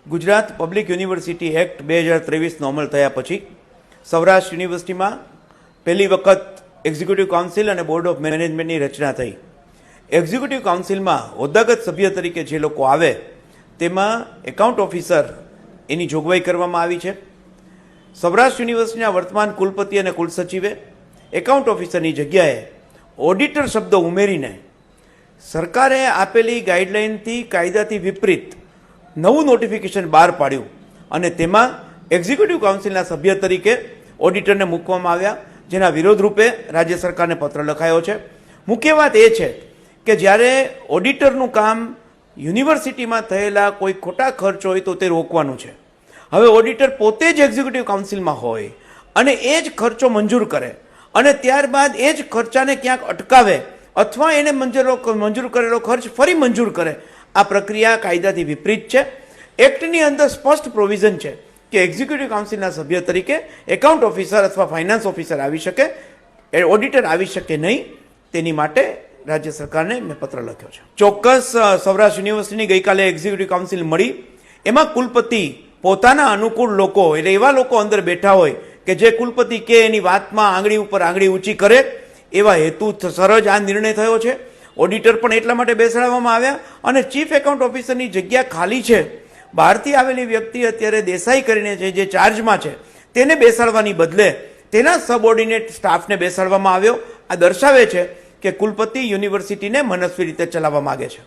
Gujarat public university act 2023નો અમલ થયા પછી સૌરાષ્ટ્ર યુનિવર્સિટીમાં પહેલી વખત એક્ઝિક્યુટિવ કાઉન્સિલ અને બોર્ડ ઓફ મેનેજમેન્ટની રચના થઈ। એક્ઝિક્યુટિવ કાઉન્સિલમાં હોદ્દાગત સભ્ય તરીકે જે લોકો આવે તેમાં એકાઉન્ટ ઓફિસર એની જોગવાઈ કરવામાં આવી છે। સૌરાષ્ટ્ર યુનિવર્સિટીના વર્તમાન કુલપતિ અને કુલસચિવે એકાઉન્ટ ઓફિસરની જગ્યાએ ઓડિટર શબ્દ ઉમેરીને સરકારે આપેલી ગાઈડલાઇનથી કાયદાથી વિપરીત નવું નોટિફિકેશન બહાર પાડ્યું અને તેમાં એક્ઝિક્યુટિવ કાઉન્સિલના સભ્ય તરીકે ઓડિટરને મૂકવામાં આવ્યા, જેના વિરોધ રૂપે રાજ્ય સરકારને પત્ર લખાયો છે। મુખ્ય વાત એ છે કે જ્યારે ઓડિટરનું કામ યુનિવર્સિટીમાં થયેલા કોઈ ખોટા ખર્ચ હોય તો તે રોકવાનું છે। હવે ઓડિટર પોતે જ એક્ઝિક્યુટિવ કાઉન્સિલમાં હોય અને એ જ ખર્ચો મંજૂર કરે અને ત્યારબાદ એ જ ખર્ચાને ક્યાંક અટકાવે અથવા એને મંજૂર કરેલો ખર્ચ ફરી મંજૂર કરે, આ પ્રક્રિયા કાયદાથી વિપરીત છે। એક્ટની અંદર સ્પષ્ટ પ્રોવિઝન છે કે એક્ઝિક્યુટિવ કાઉન્સિલના સભ્ય તરીકે એકાઉન્ટ ઓફિસર અથવા ફાઇનાન્સ ઓફિસર આવી શકે, ઓડિટર આવી શકે નહીં। તેની માટે રાજ્ય સરકારને મેં પત્ર લખ્યો છે। ચોક્કસ સૌરાષ્ટ્ર યુનિવર્સિટીની ગઈકાલે એક્ઝિક્યુટિવ કાઉન્સિલ મળી, એમાં કુલપતિ પોતાના અનુકૂળ લોકો એટલે એવા લોકો અંદર બેઠા હોય કે જે કુલપતિ કે એની વાતમાં આંગળી ઉપર આંગળી ઊંચી કરે, એવા હેતુ સરજ આ નિર્ણય થયો છે। ઓડિટર પણ એટલા માટે બેસાડવામાં આવ્યા અને ચીફ એકાઉન્ટ ઓફિસરની જગ્યા ખાલી છે, બહારથી આવેલી વ્યક્તિ અત્યારે દેસાઈ કરીને છે જે ચાર્જમાં છે તેને બેસાડવાની બદલે તેના સબઓર્ડિનેટ સ્ટાફને બેસાડવામાં આવ્યો। આ દર્શાવે છે કે કુલપતિ યુનિવર્સિટીને મનસ્વી રીતે ચલાવવા માગે છે।